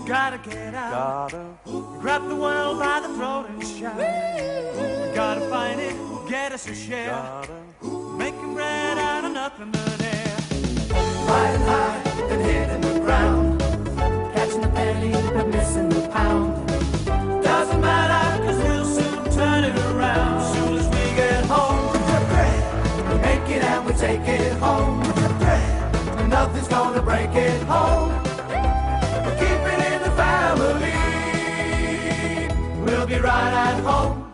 Gotta get out. Grab the world by the throat and shout. Gotta find it, get us a share. Making bread out of nothing but air. Riding high and hitting the ground. Catching the penny but missing the pound. Doesn't matter, cause we'll soon turn it around. As soon as we get home, we make it and we take it home. And nothing's gonna break it home. We'll keep it in the family. We'll be right at home.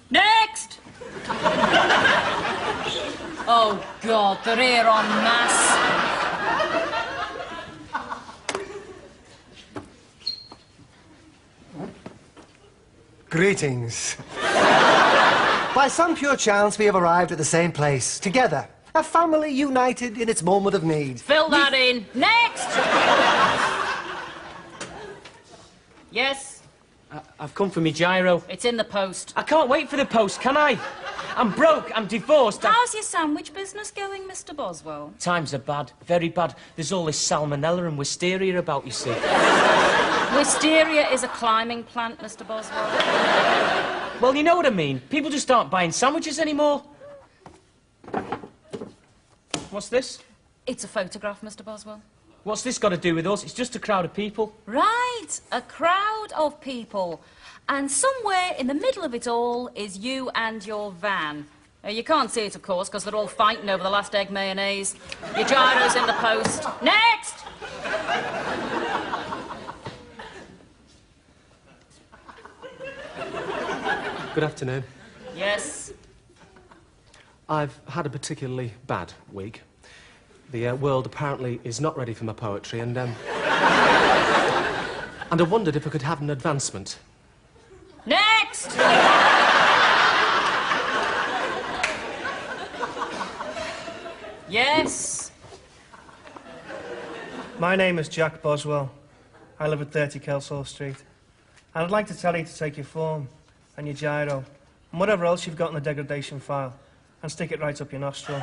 Next! Oh, God, they're here en masse. Greetings. By some pure chance, we have arrived at the same place, together. A family united in its moment of need. Fill that in. Next! Yes? I've come for me gyro. It's in the post. I can't wait for the post, can I? I'm broke, I'm divorced. How's your sandwich business going, Mr. Boswell? Times are bad, very bad. There's all this salmonella and wisteria about, you see. Wisteria is a climbing plant, Mr. Boswell. Well, you know what I mean. People just aren't buying sandwiches anymore. What's this? It's a photograph, Mr. Boswell. What's this got to do with us? It's just a crowd of people. Right, a crowd of people. And somewhere in the middle of it all is you and your van. You can't see it, of course, because they're all fighting over the last egg mayonnaise. Your gyro's in the post. Next! Good afternoon. Yes? I've had a particularly bad week. The world apparently is not ready for my poetry, and I wondered if I could have an advancement. Next! Yes? My name is Jack Boswell. I live at 30 Kelsall Street. And I'd like to tell you to take your form and your gyro and whatever else you've got in the degradation file and stick it right up your nostril.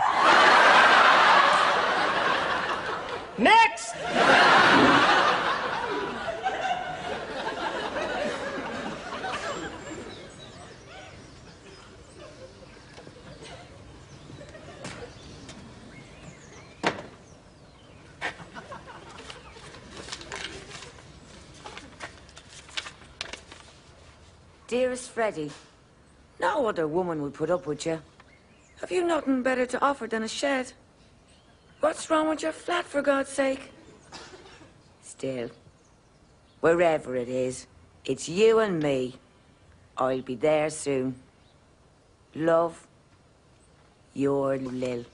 Next! Dearest Freddie, no other woman would put up with you. Have you nothing better to offer than a shed? What's wrong with your flat, for God's sake? Still, wherever it is, it's you and me. I'll be there soon. Love, your Lil.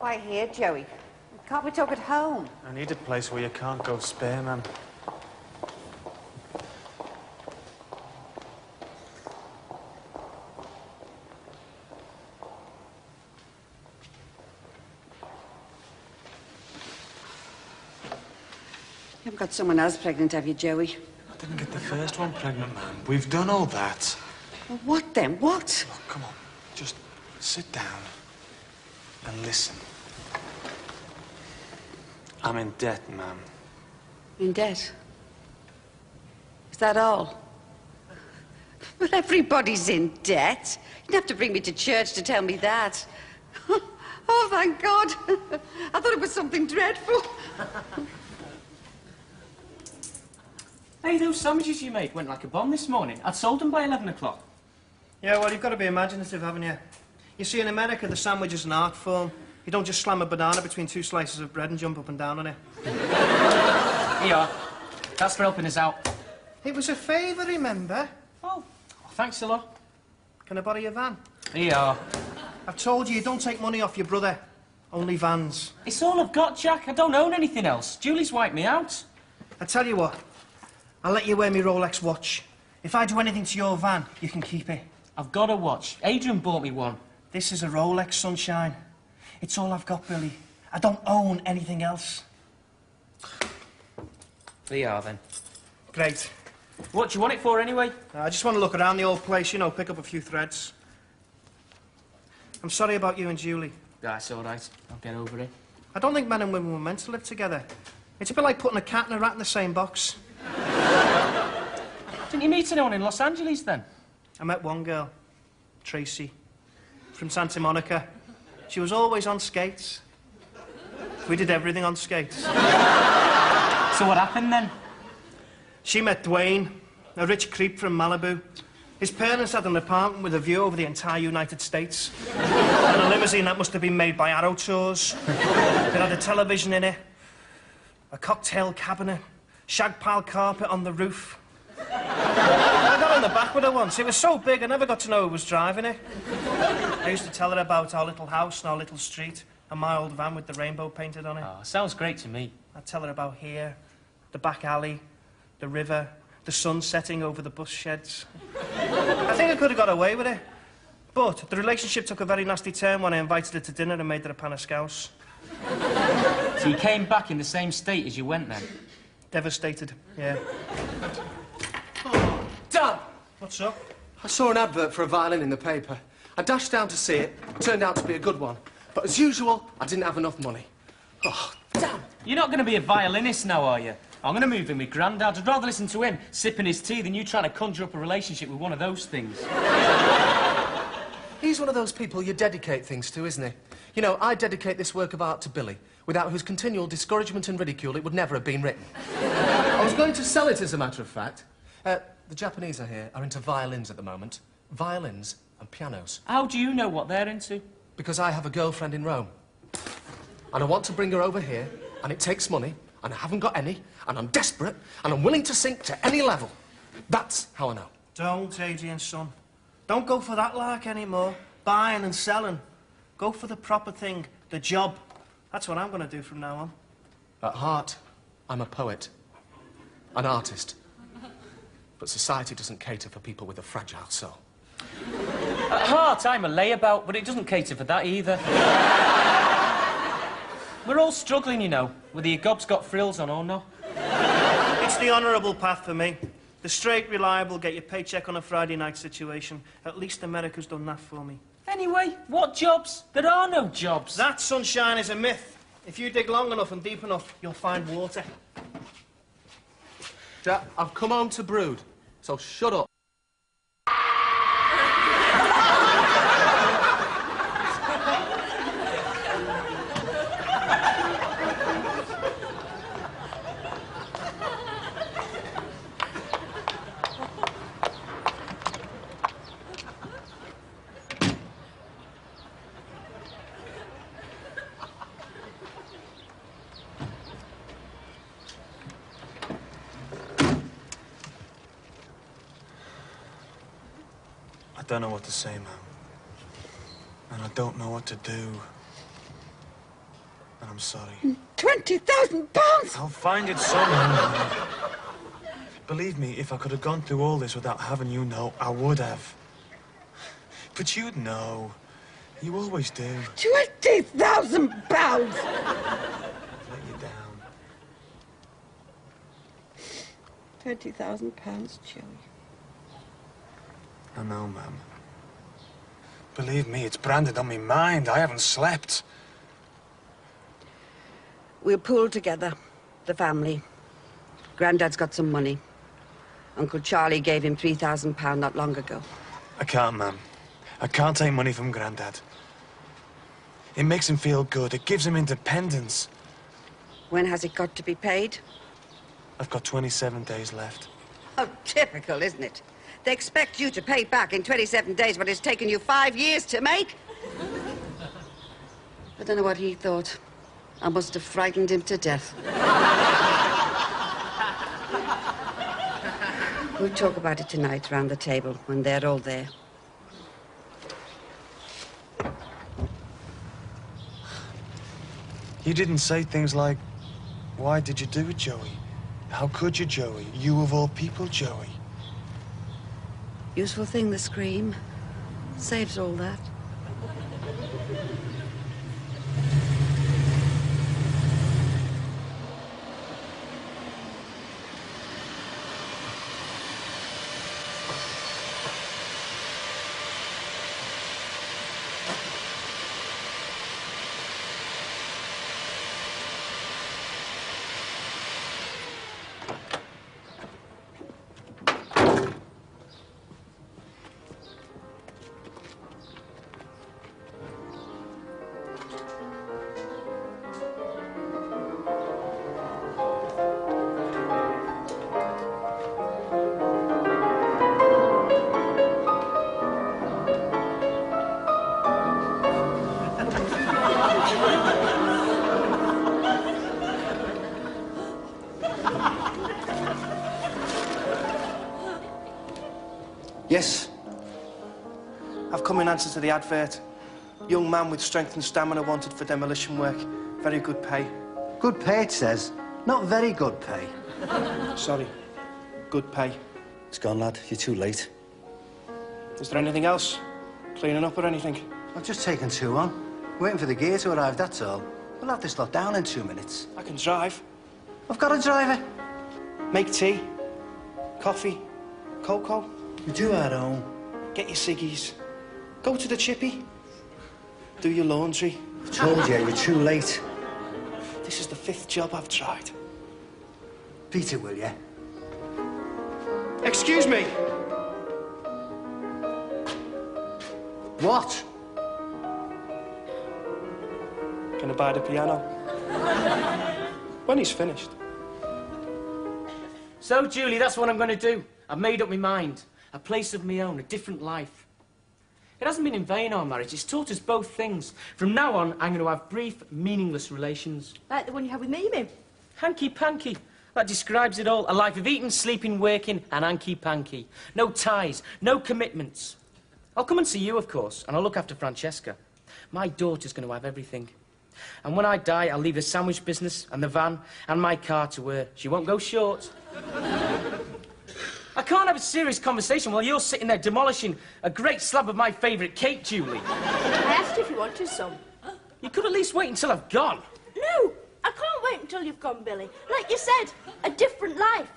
Why, here, Joey. Can't we talk at home? I need a place where you can't go spare, man. You haven't got someone else pregnant, have you, Joey? I didn't get the first one pregnant, man. We've done all that. Well, what then? What? Look, come on. Just sit down and listen. I'm in debt, ma'am. In debt? Is that all? Well, everybody's in debt. You don't have to bring me to church to tell me that. Oh, thank God. I thought it was something dreadful. Hey, those sandwiches you made went like a bomb this morning. I'd sold them by 11 o'clock. Yeah, well, you've got to be imaginative, haven't you? You see, in America, the sandwich is an art form. You don't just slam a banana between two slices of bread and jump up and down on it. Here you are. That's for helping us out. It was a favour, remember? Oh, thanks a lot. Can I borrow your van? Here you are. I've told you don't take money off your brother. Only vans. It's all I've got, Jack. I don't own anything else. Julie's wiped me out. I tell you what, I'll let you wear me Rolex watch. If I do anything to your van, you can keep it. I've got a watch. Adrian bought me one. This is a Rolex, sunshine. It's all I've got, Billy. I don't own anything else. There you are, then. Great. What do you want it for, anyway? I just want to look around the old place, you know, pick up a few threads. I'm sorry about you and Julie. That's all right. I'll get over it. I don't think men and women were meant to live together. It's a bit like putting a cat and a rat in the same box. Didn't you meet anyone in Los Angeles, then? I met one girl, Tracy, from Santa Monica. She was always on skates. We did everything on skates. So what happened, then? She met Dwayne, a rich creep from Malibu. His parents had an apartment with a view over the entire United States. And a limousine that must have been made by Arrow Tours. It had a television in it, a cocktail cabinet, shag pile carpet on the roof. I got in the back with her once. It was so big, I never got to know who was driving it. I used to tell her about our little house and our little street and my old van with the rainbow painted on it. Oh, sounds great to me. I'd tell her about here, the back alley, the river, the sun setting over the bus sheds. I think I could have got away with it. But the relationship took a very nasty turn when I invited her to dinner and made her a pan of scouse. So you came back in the same state as you went, then? Devastated, yeah. Oh, Dan! What's up? I saw an advert for a violin in the paper. I dashed down to see it. Turned out to be a good one. But as usual, I didn't have enough money. Oh, damn! You're not going to be a violinist now, are you? I'm going to move in with Grandad. I'd rather listen to him sipping his tea than you trying to conjure up a relationship with one of those things. He's one of those people you dedicate things to, isn't he? You know, I dedicate this work of art to Billy, without whose continual discouragement and ridicule it would never have been written. I was going to sell it, as a matter of fact. The Japanese are here are into violins at the moment. Violins and pianos. How do you know what they're into? Because I have a girlfriend in Rome. And I want to bring her over here, and it takes money, and I haven't got any, and I'm desperate, and I'm willing to sink to any level. That's how I know. Don't, Adrian, son. Don't go for that lark anymore. Buying and selling. Go for the proper thing, the job. That's what I'm going to do from now on. At heart, I'm a poet. An artist. But society doesn't cater for people with a fragile soul. At heart, I'm a layabout, but it doesn't cater for that either. We're all struggling, you know, whether your gob's got frills on or not. It's the honourable path for me. The straight, reliable, get your paycheck on a Friday night situation. At least America's done that for me. Anyway, what jobs? There are no jobs. That, sunshine, is a myth. If you dig long enough and deep enough, you'll find water. Jack, I've come home to brood, so shut up. I don't know what to say, Mum. And I don't know what to do. And I'm sorry. £20,000! I'll find it somehow. Believe me, if I could have gone through all this without having you know, I would have. But you'd know. You always do. £20,000! Let you down. £20,000, Joey. I know, Mum. Believe me, it's branded on me mind. I haven't slept. We'll pool together, the family. Grandad's got some money. Uncle Charlie gave him £3,000 not long ago. I can't, Mum. I can't take money from Grandad. It makes him feel good. It gives him independence. When has it got to be paid? I've got 27 days left. Oh, typical, isn't it? They expect you to pay back in 27 days what it's taken you 5 years to make. I don't know what he thought. I must have frightened him to death. We'll talk about it tonight round the table when they're all there. You didn't say things like, why did you do it, Joey? How could you, Joey? You of all people, Joey. Useful thing, the scream. Saves all that. Yes. I've come in answer to the advert. Young man with strength and stamina wanted for demolition work. Very good pay. Good pay, it says. Not very good pay. Sorry. Good pay. It's gone, lad. You're too late. Is there anything else? Cleaning up or anything? I've just taken 2 on. Waiting for the gear to arrive, that's all. We'll have this lot down in 2 minutes. I can drive. I've got a driver. Make tea. Coffee. Cocoa. You do at home. Get your ciggies. Go to the chippy. Do your laundry. I told you, you're too late. This is the 5th job I've tried. Beat it, will you? Excuse me. What? Gonna buy the piano. When he's finished. So, Julie, that's what I'm going to do. I've made up my mind. A place of my own, a different life. It hasn't been in vain, our marriage. It's taught us both things. From now on, I'm going to have brief, meaningless relations. Like the one you had with me, you mean? Hanky-panky. That describes it all. A life of eating, sleeping, working, and hanky-panky. No ties, no commitments. I'll come and see you, of course, and I'll look after Francesca. My daughter's going to have everything. And when I die, I'll leave the sandwich business and the van and my car to her. She won't go short. I can't have a serious conversation while you're sitting there demolishing a great slab of my favourite cake, Julie. I asked you if you wanted some. You could at least wait until I've gone. No, I can't wait until you've gone, Billy. Like you said, a different life.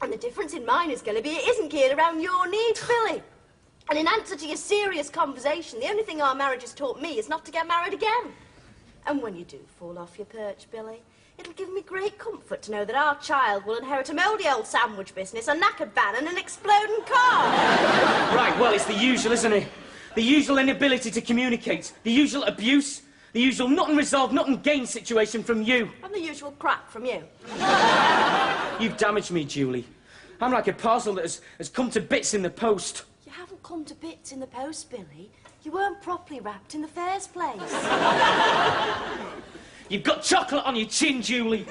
And the difference in mine is going to be it isn't geared around your needs, Billy. And in answer to your serious conversation, the only thing our marriage has taught me is not to get married again. And when you do fall off your perch, Billy, it'll give me great comfort to know that our child will inherit a mouldy old sandwich business, a knackered van and an exploding car. Right, well, it's the usual, isn't it? The usual inability to communicate, the usual abuse, the usual nothing resolved, nothing gained situation from you. And the usual crap from you. You've damaged me, Julie. I'm like a parcel that has come to bits in the post. You haven't come to bits in the post, Billy. You weren't properly wrapped in the first place. You've got chocolate on your chin, Julie.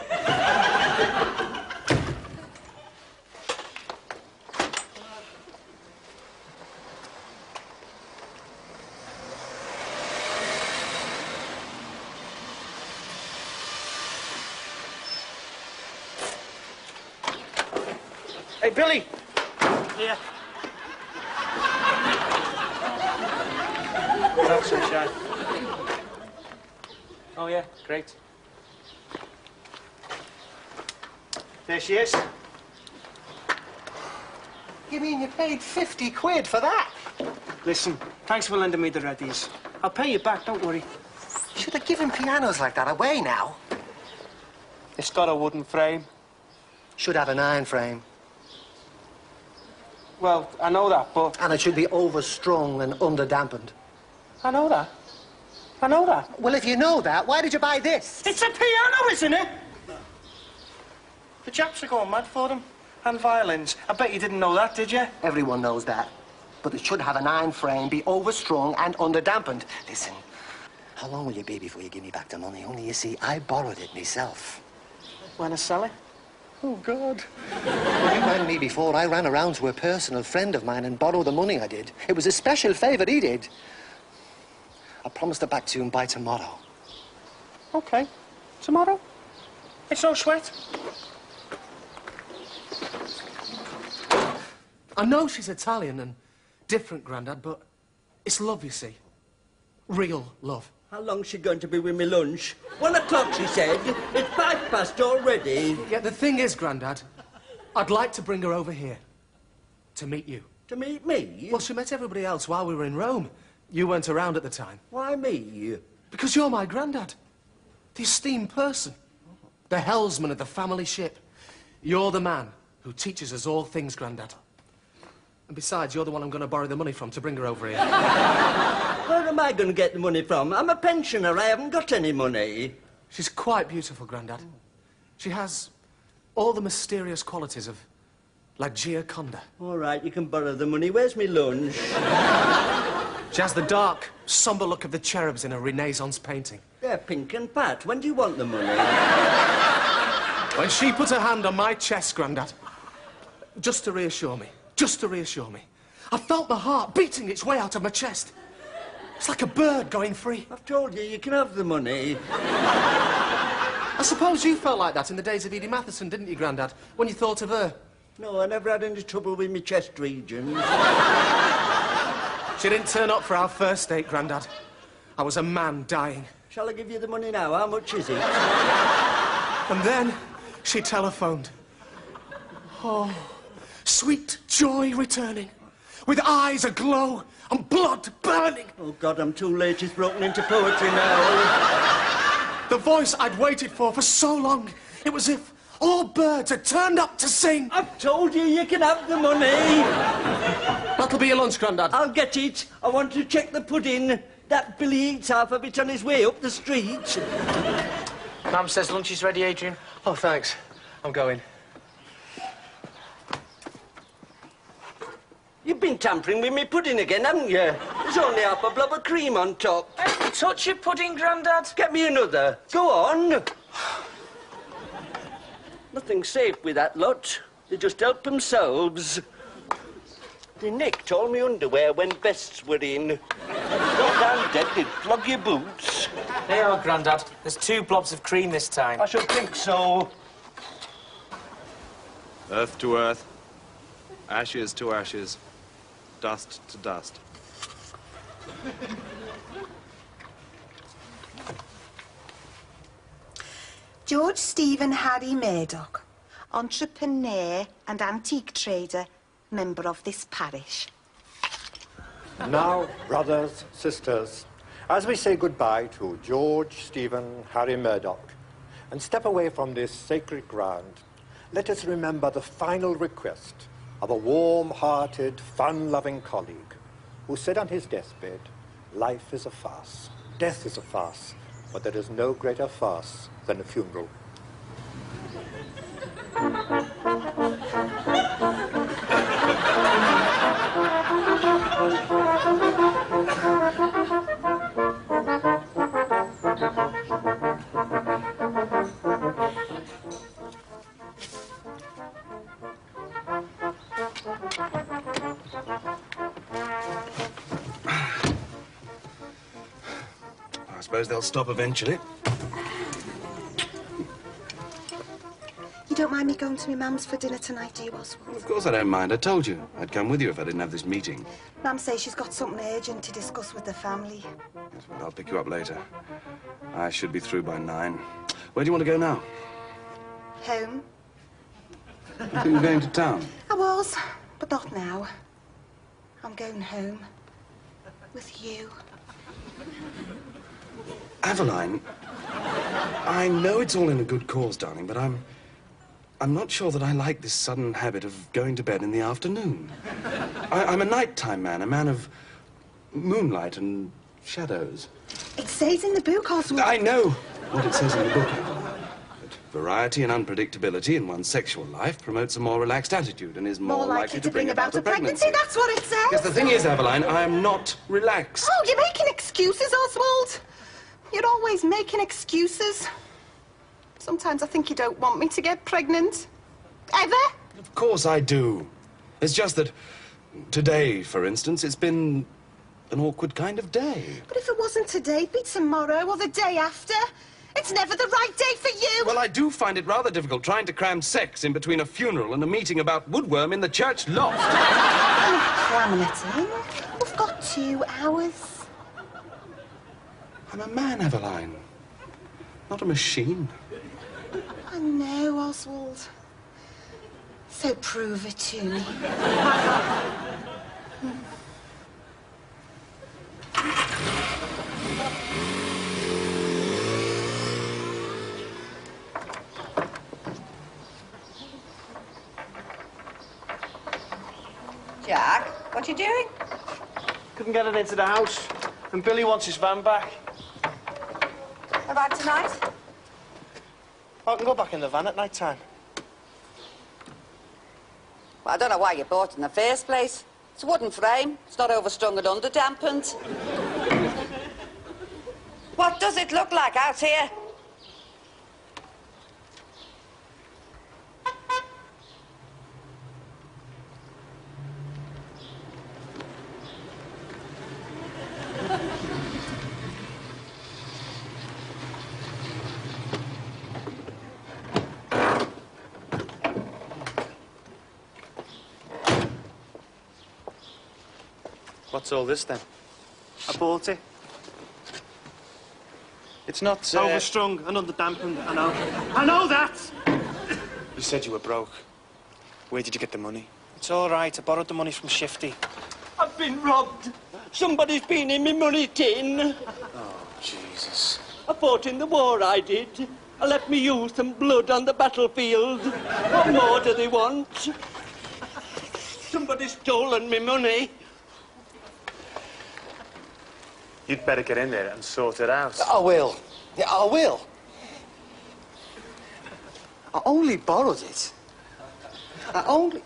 Hey, Billy. Here. That's sunshine. Oh, yeah, great. There she is. You mean you paid 50 quid for that? Listen, thanks for lending me the Reddies. I'll pay you back, don't worry. You should have given pianos like that away now. It's got a wooden frame. Should have an iron frame. Well, I know that, but... And it should be overstrung and underdampened. I know that. I know that. Well, if you know that, why did you buy this? It's a piano, isn't it? The Japs are going mad for them. And violins. I bet you didn't know that, did you? Everyone knows that. But it should have an iron frame, be overstrung and underdampened. Listen, how long will you be before you give me back the money? Only, you see, I borrowed it myself. When I sell it? Oh, God. When you rang me before, I ran around to a personal friend of mine and borrowed the money I did. It was a special favour he did. I promised it back to you by tomorrow. OK. Tomorrow? It's no sweat. I know she's Italian and different, Grandad, but it's love, you see. Real love. How long's she going to be with me lunch? 1 o'clock, she said. It's 5 past already. Yeah, the thing is, Grandad, I'd like to bring her over here to meet you. To meet me? Well, she met everybody else while we were in Rome. You weren't around at the time. Why me? Because you're my Grandad. The esteemed person. The helmsman of the family ship. You're the man who teaches us all things, Grandad. And besides, you're the one I'm going to borrow the money from to bring her over here. Where am I going to get the money from? I'm a pensioner. I haven't got any money. She's quite beautiful, Grandad. She has all the mysterious qualities of La Gioconda. All right, you can borrow the money. Where's me lunch? She has the dark, sombre look of the cherubs in a Renaissance painting. They're pink and pat. When do you want the money? When she put her hand on my chest, Grandad, just to reassure me, I felt my heart beating its way out of my chest. It's like a bird going free. I've told you, you can have the money. I suppose you felt like that in the days of Edie Matheson, didn't you, Grandad, when you thought of her? No, I never had any trouble with my chest regions. She didn't turn up for our first date, Grandad. I was a man dying. Shall I give you the money now? How much is it? And then she telephoned. Oh, sweet joy returning, with eyes aglow and blood burning. Oh, God, I'm too late. She's broken into poetry now. The voice I'd waited for so long. It was as if all birds had turned up to sing. I've told you, you can have the money. That'll be your lunch, Grandad. I'll get it. I want to check the pudding. That Billy eats half of it on his way up the street. Mum says lunch is ready, Adrian. Oh, thanks. I'm going. You've been tampering with me pudding again, haven't you? There's only half a blob of cream on top. Hey, touch your pudding, Grandad. Get me another. Go on. Nothing's safe with that lot. They just help themselves. They nicked all my underwear when vests were in. Got down dead, they'd flog your boots. They are, Grandad. There's 2 blobs of cream this time. I should think so. Earth to earth, ashes to ashes, dust to dust. George Stephen Harry Murdoch, entrepreneur and antique trader, member of this parish. Now, brothers, sisters, as we say goodbye to George Stephen Harry Murdoch and step away from this sacred ground, let us remember the final request of a warm-hearted, fun-loving colleague who said on his deathbed, "Life is a farce, death is a farce, but there is no greater farce than a funeral." I suppose they'll stop eventually. You don't mind me going to my mum's for dinner tonight, do you, Oswald? Of course I don't mind. I told you I'd come with you if I didn't have this meeting. Mum says she's got something urgent to discuss with the family. Yes, well, I'll pick you up later. I should be through by 9. Where do you want to go now? Home. I think you're going to town. I was, but not now. I'm going home. With you. Aveline, I know it's all in a good cause, darling, but I'm not sure that I like this sudden habit of going to bed in the afternoon. I'm a nighttime man, a man of moonlight and shadows. It says in the book, Oswald. I know what it says in the book, Aveline. That variety and unpredictability in one's sexual life promotes a more relaxed attitude and is more likely to bring about a pregnancy. That's what it says. Yes, the thing is, Aveline, I am not relaxed. Oh, you're making excuses, Oswald. You're always making excuses. Sometimes I think you don't want me to get pregnant. Ever? Of course I do. It's just that today, for instance, it's been an awkward kind of day. But if it wasn't today, it'd be tomorrow or the day after. It's never the right day for you. Well, I do find it rather difficult trying to cram sex in between a funeral and a meeting about woodworm in the church loft. Cramming it in. We've got 2 hours. I'm a man, Aveline. Not a machine. I know, Oswald. So prove it to me. Jack, what are you doing? Couldn't get it into the house, and Billy wants his van back. About tonight? I can go back in the van at night time. Well, I don't know why you bought it in the first place. It's a wooden frame. It's not overstrung and underdampened. What does it look like out here? What's all this, then? I bought it. It's not, Overstrung and underdampened, I know. I know that! You said you were broke. Where did you get the money? It's all right. I borrowed the money from Shifty. I've been robbed. Somebody's been in my money tin. Oh, Jesus. I fought in the war, I did. I left me youth and blood on the battlefield. What more do they want? Somebody's stolen me money. You'd better get in there and sort it out. I will. Yeah, I will. I only borrowed it. I only...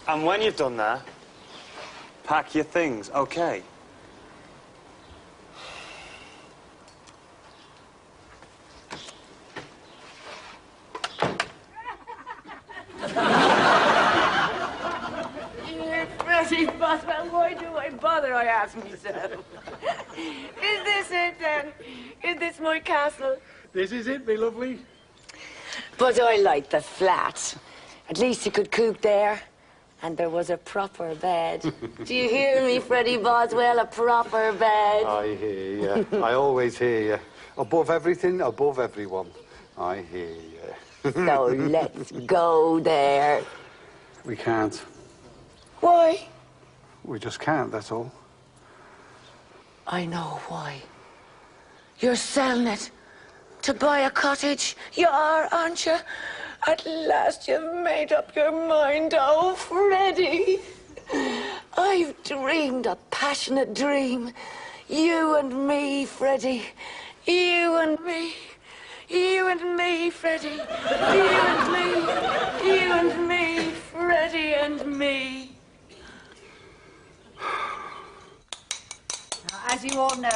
And when you've done that, pack your things, okay? Freddie Boswell, why do I bother, I ask myself. Is this it, then? Is this my castle? This is it, me lovely. But I like the flat. At least you could coop there. And there was a proper bed. Do you hear me, Freddie Boswell? A proper bed. I hear you. I always hear you. Above everything, above everyone. I hear you. So let's go there. We can't. Why? We just can't, that's all. I know why. You're selling it to buy a cottage. You are, aren't you? At last you've made up your mind, oh, Freddie. I've dreamed a passionate dream. You and me, Freddie. You and me. You and me, Freddie. You and me. You and me, Freddie and me. As you all know,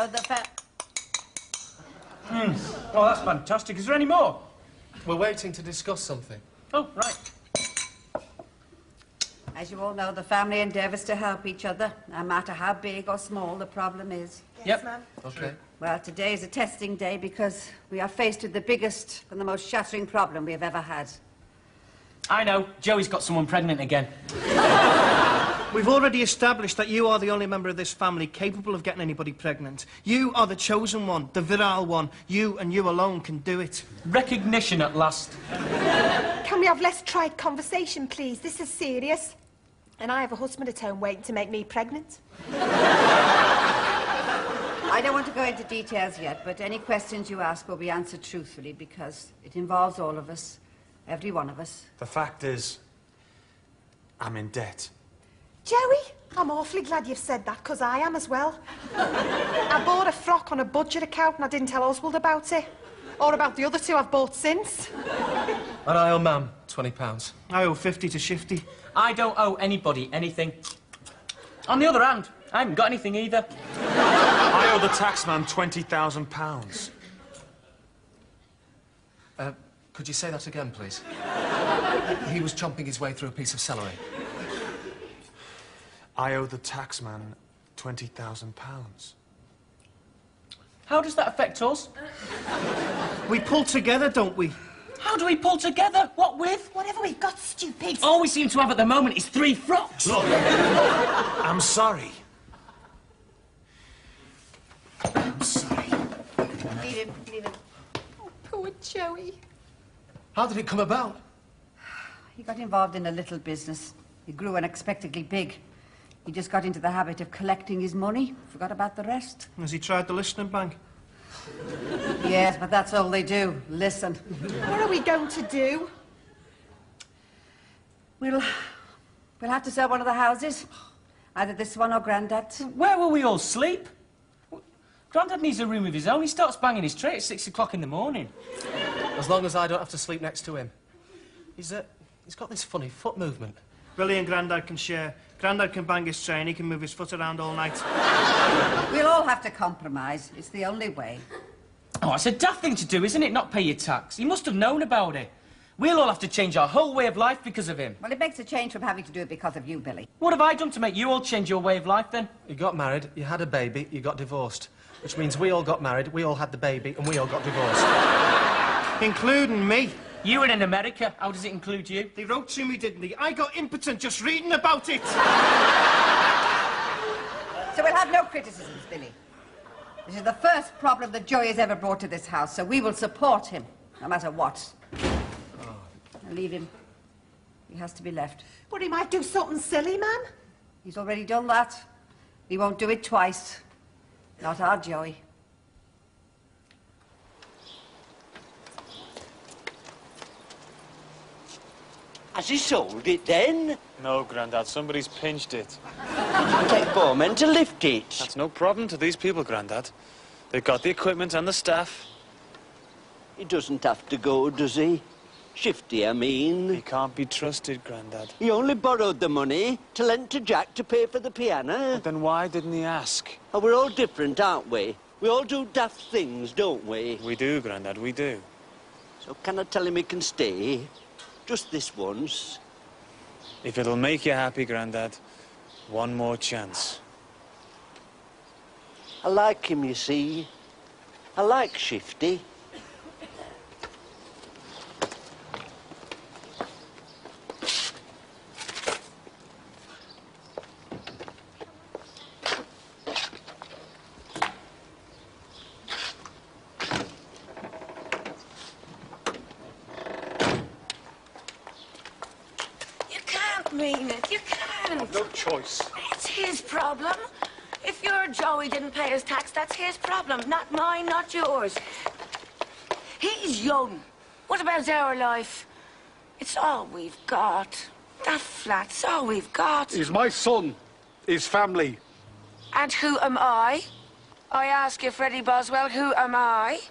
Oh, that's fantastic. Is there any more? We're waiting to discuss something. Oh, right. As you all know, the family endeavours to help each other, no matter how big or small the problem is. Yes, ma'am. Okay. Well, today is a testing day because we are faced with the biggest and the most shattering problem we have ever had. I know. Joey's got someone pregnant again. We've already established that you are the only member of this family capable of getting anybody pregnant. You are the chosen one, the virile one. You and you alone can do it. Recognition at last. Can we have less trite conversation, please? This is serious. And I have a husband at home waiting to make me pregnant. I don't want to go into details yet, but any questions you ask will be answered truthfully because it involves all of us, every one of us. The fact is, I'm in debt. Joey, I'm awfully glad you've said that, because I am as well. I bought a frock on a budget account and I didn't tell Oswald about it. Or about the other two I've bought since. And I owe Mam £20. I owe 50 to Shifty. I don't owe anybody anything. On the other hand, I haven't got anything either. I owe the taxman £20,000. Could you say that again, please? He was chomping his way through a piece of celery. I owe the taxman £20,000. How does that affect us? We pull together, don't we? How do we pull together? What with? Whatever we've got, stupid. All we seem to have at the moment is 3 frocks. Look, I'm sorry. I'm sorry. Leave him, leave him. Oh, poor Joey. How did it come about? He got involved in a little business. He grew unexpectedly big. He just got into the habit of collecting his money, forgot about the rest. Has he tried the listening bank? Yes, but that's all they do, listen. What are we going to do? We'll have to sell one of the houses. Either this one or Grandad's. Where will we all sleep? Grandad needs a room of his own. He starts banging his tray at 6 o'clock in the morning. As long as I don't have to sleep next to him. He's got this funny foot movement. Billy and Grandad can share. Grandad can bang his tray and he can move his foot around all night. We'll all have to compromise. It's the only way. Oh, it's a daft thing to do, isn't it? Not pay your tax. He must have known about it. We'll all have to change our whole way of life because of him. Well, it makes a change from having to do it because of you, Billy. What have I done to make you all change your way of life, then? You got married, you had a baby, you got divorced. Which means we all got married, we all had the baby, and we all got divorced. Including me. You were in America. How does it include you? They wrote to me, didn't they? I got impotent just reading about it. So we'll have no criticisms, Billy. This is the first problem that Joey has ever brought to this house, so we will support him, no matter what. Now leave him. He has to be left. But he might do something silly, man. He's already done that. He won't do it twice. Not our Joey. Has he sold it then? No, Grandad, somebody's pinched it. Take 4 men to lift it. That's no problem to these people, Grandad. They've got the equipment and the staff. He doesn't have to go, does he? Shifty, I mean. He can't be trusted, Grandad. He only borrowed the money to lend to Jack to pay for the piano. But then why didn't he ask? Oh, we're all different, aren't we? We all do daft things, don't we? We do, Grandad, we do. So can I tell him he can stay? Just this once. If it'll make you happy, Grandad, one more chance. I like him, you see. I like Shifty. Mean it. You can't. No choice. It's his problem. If your Joey didn't pay his tax, that's his problem. Not mine, not yours. He's young. What about our life? It's all we've got. That flat's all we've got. He's my son. His family. And who am I? I ask you, Freddie Boswell, who am I?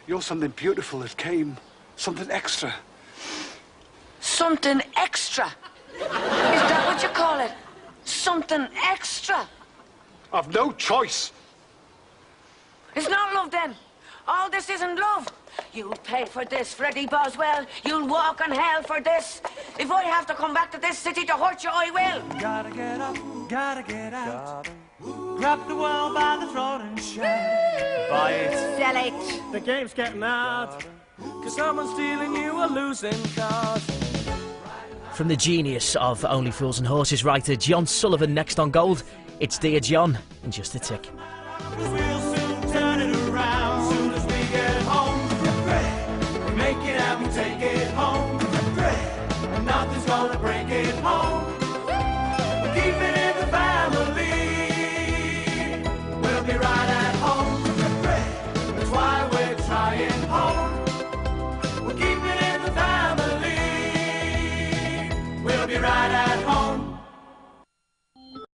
You're something beautiful that came. Something extra. Something extra? Is that what you call it? Something extra? I've no choice. It's not love, then. All this isn't love. You'll pay for this, Freddie Boswell. You'll walk on hell for this. If I have to come back to this city to hurt you, I will. Gotta get up, gotta get out. Grab the world by the throat and shout. Buy it. Sell it. The game's getting out. 'Cause someone's stealing you a losing cause. From the genius of Only Fools and Horses writer John Sullivan, next on Gold, it's Dear John in just a tick. We'll soon turn it around. Soon as we get home, we make it and we take it home. And nothing's gonna break